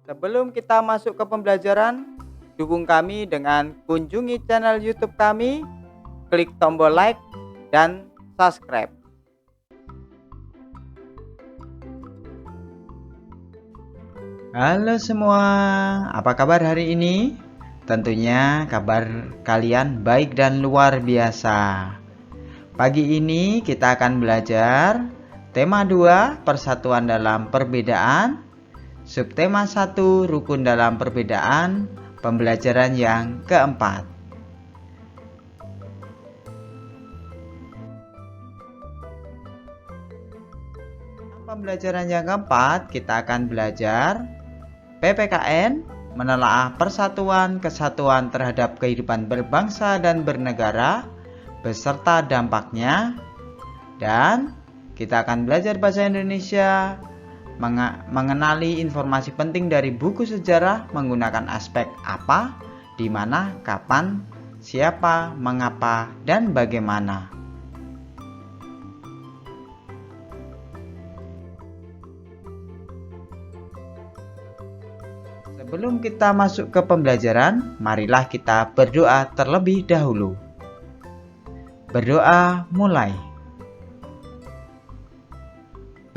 Sebelum kita masuk ke pembelajaran, dukung kami dengan kunjungi channel YouTube kami, klik tombol like dan subscribe. Halo semua, apa kabar hari ini? Tentunya kabar kalian baik dan luar biasa. Pagi ini kita akan belajar tema 2, persatuan dalam perbedaan. Subtema 1, rukun dalam perbedaan, pembelajaran yang keempat. Pembelajaran yang keempat, kita akan belajar PPKN, menelaah persatuan kesatuan terhadap kehidupan berbangsa dan bernegara, beserta dampaknya. Dan kita akan belajar bahasa Indonesia, mengenali informasi penting dari buku sejarah menggunakan aspek apa, di mana, kapan, siapa, mengapa, dan bagaimana. Sebelum kita masuk ke pembelajaran, marilah kita berdoa terlebih dahulu. Berdoa mulai.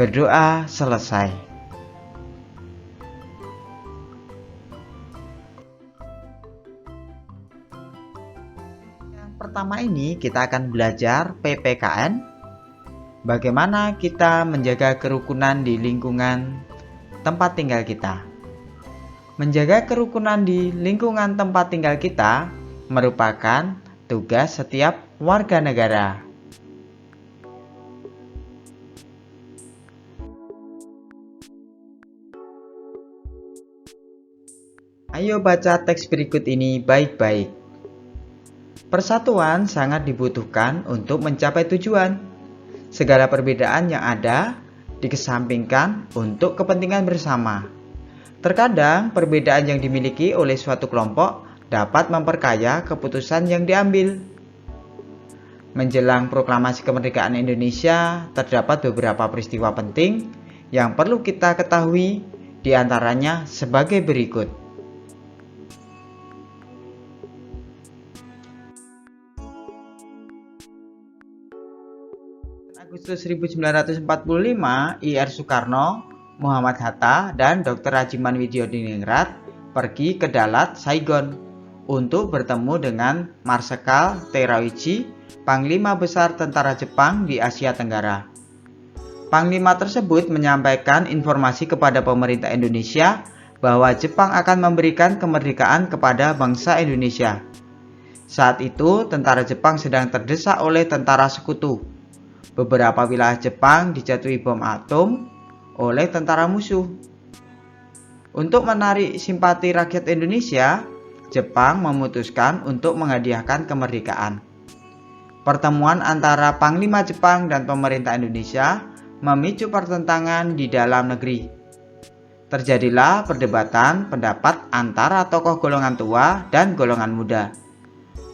Berdoa selesai. Yang pertama ini kita akan belajar PPKN. Bagaimana kita menjaga kerukunan di lingkungan tempat tinggal kita. Menjaga kerukunan di lingkungan tempat tinggal kita merupakan tugas setiap warga negara. Ayo baca teks berikut ini baik-baik. Persatuan sangat dibutuhkan untuk mencapai tujuan. Segala perbedaan yang ada dikesampingkan untuk kepentingan bersama. Terkadang perbedaan yang dimiliki oleh suatu kelompok dapat memperkaya keputusan yang diambil. Menjelang proklamasi kemerdekaan Indonesia, terdapat beberapa peristiwa penting yang perlu kita ketahui, di antaranya sebagai berikut. Agustus 1945, Ir Soekarno, Muhammad Hatta, dan Dr. Rajiman Widyodiningrat pergi ke Dalat, Saigon untuk bertemu dengan Marsekal Terauchi, Panglima Besar Tentara Jepang di Asia Tenggara. Panglima tersebut menyampaikan informasi kepada pemerintah Indonesia bahwa Jepang akan memberikan kemerdekaan kepada bangsa Indonesia. Saat itu, tentara Jepang sedang terdesak oleh tentara sekutu. Beberapa wilayah Jepang dijatuhi bom atom oleh tentara musuh. Untuk menarik simpati rakyat Indonesia, Jepang memutuskan untuk menghadiahkan kemerdekaan. Pertemuan antara Panglima Jepang dan pemerintah Indonesia memicu pertentangan di dalam negeri. Terjadilah perdebatan pendapat antara tokoh golongan tua dan golongan muda.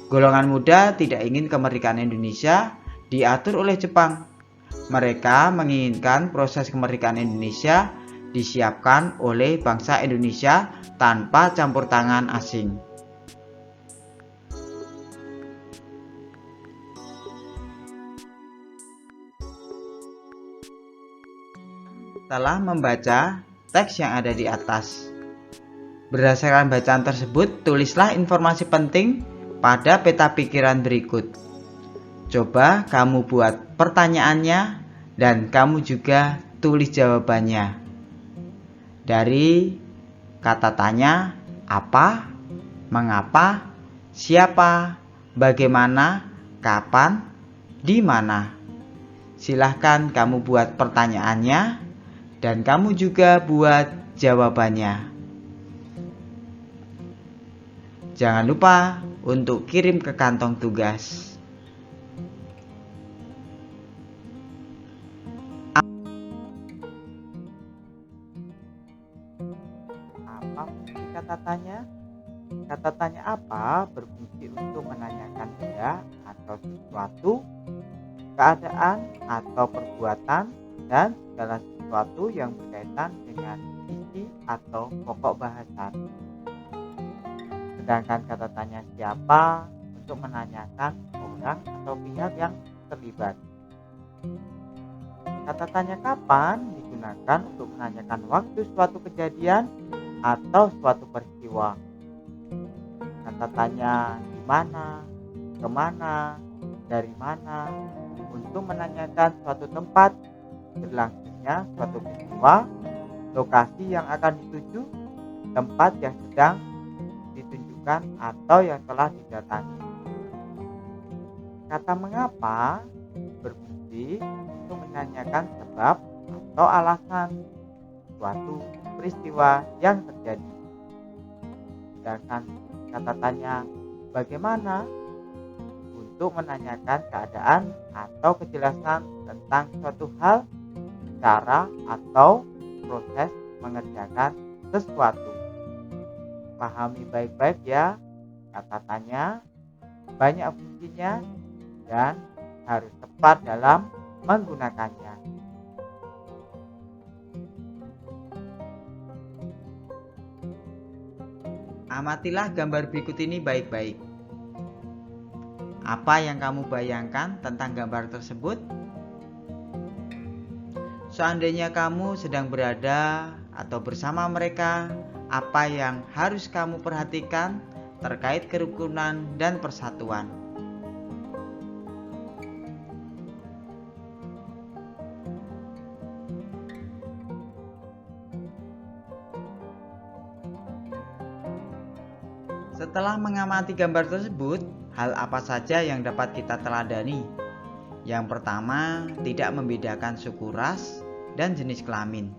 Golongan muda tidak ingin kemerdekaan Indonesia diatur oleh Jepang. Mereka menginginkan proses kemerdekaan Indonesia disiapkan oleh bangsa Indonesia tanpa campur tangan asing. Setelah membaca teks yang ada di atas, berdasarkan bacaan tersebut, tulislah informasi penting pada peta pikiran berikut. Coba kamu buat pertanyaannya dan kamu juga tulis jawabannya. Dari kata tanya, apa, mengapa, siapa, bagaimana, kapan, di mana. Silahkan kamu buat pertanyaannya dan kamu juga buat jawabannya. Jangan lupa untuk kirim ke kantong tugas. Apa fungsi kata tanya? Kata tanya apa berfungsi untuk menanyakan benda atau sesuatu, keadaan atau perbuatan, dan segala sesuatu yang berkaitan berkaitan dengan isi atau pokok bahasan. Sedangkan kata tanya siapa untuk menanyakan orang atau pihak yang terlibat. Kata tanya kapan digunakan untuk menanyakan waktu suatu kejadian atau suatu peristiwa. Kata tanya di mana, kemana, dari mana untuk menanyakan suatu tempat berlangsungnya suatu peristiwa, lokasi yang akan dituju, tempat yang sedang ditunjukkan atau yang telah didatangi. Kata mengapa berfungsi untuk menanyakan sebab atau alasan suatu peristiwa yang terjadi. Sedangkan kata tanya bagaimana untuk menanyakan keadaan atau kejelasan tentang suatu hal, cara atau proses mengerjakan sesuatu. Pahami baik-baik ya, kata tanya banyak fungsinya dan harus tepat dalam menggunakannya. Amatilah gambar berikut ini baik-baik. Apa yang kamu bayangkan tentang gambar tersebut? Seandainya kamu sedang berada atau bersama mereka, apa yang harus kamu perhatikan terkait kerukunan dan persatuan? Setelah mengamati gambar tersebut, hal apa saja yang dapat kita teladani? Yang pertama, tidak membedakan suku ras dan jenis kelamin.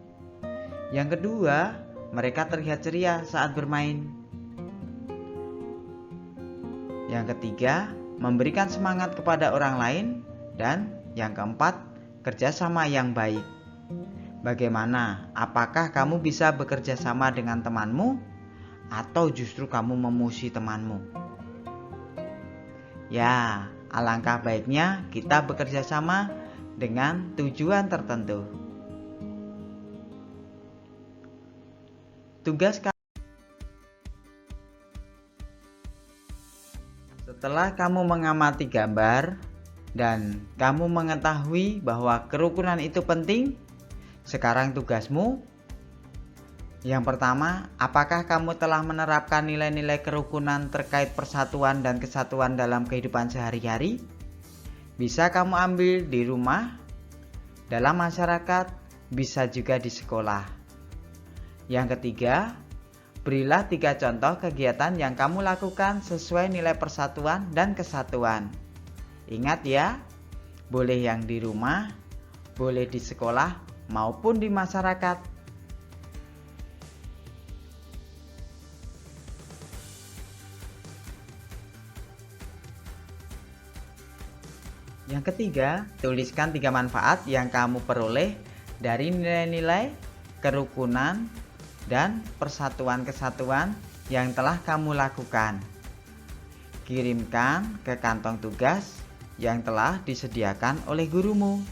Yang kedua, mereka terlihat ceria saat bermain. Yang ketiga, memberikan semangat kepada orang lain. Dan yang keempat, kerjasama yang baik. Bagaimana? Apakah kamu bisa bekerja sama dengan temanmu? Atau justru kamu memusuhi temanmu? Ya, alangkah baiknya kita bekerja sama dengan tujuan tertentu. Tugas setelah kamu mengamati gambar dan kamu mengetahui bahwa kerukunan itu penting, sekarang tugasmu yang pertama, apakah kamu telah menerapkan nilai-nilai kerukunan terkait persatuan dan kesatuan dalam kehidupan sehari-hari? Bisa kamu ambil di rumah, dalam masyarakat, bisa juga di sekolah. Yang ketiga, berilah 3 contoh kegiatan yang kamu lakukan sesuai nilai persatuan dan kesatuan. Ingat ya, boleh yang di rumah, boleh di sekolah, maupun di masyarakat. Yang ketiga, tuliskan 3 manfaat yang kamu peroleh dari nilai-nilai kerukunan dan persatuan kesatuan yang telah kamu lakukan. Kirimkan ke kantong tugas yang telah disediakan oleh gurumu.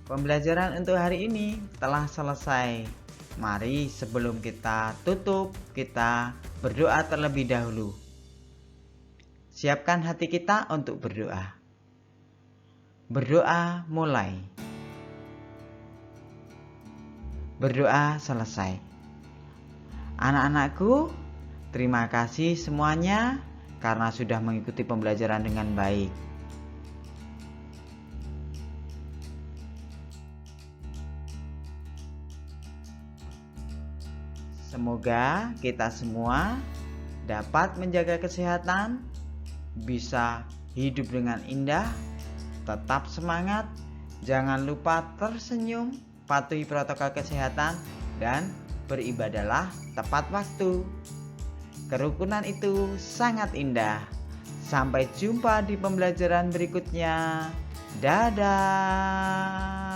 Pembelajaran untuk hari ini telah selesai. Mari sebelum kita tutup, kita berdoa terlebih dahulu. Siapkan hati kita untuk berdoa. Berdoa mulai. Berdoa selesai. Anak-anakku, terima kasih semuanya karena sudah mengikuti pembelajaran dengan baik. Semoga kita semua dapat menjaga kesehatan, bisa hidup dengan indah, tetap semangat, jangan lupa tersenyum, patuhi protokol kesehatan, dan beribadahlah tepat waktu. Kerukunan itu sangat indah. Sampai jumpa di pembelajaran berikutnya. Dadah.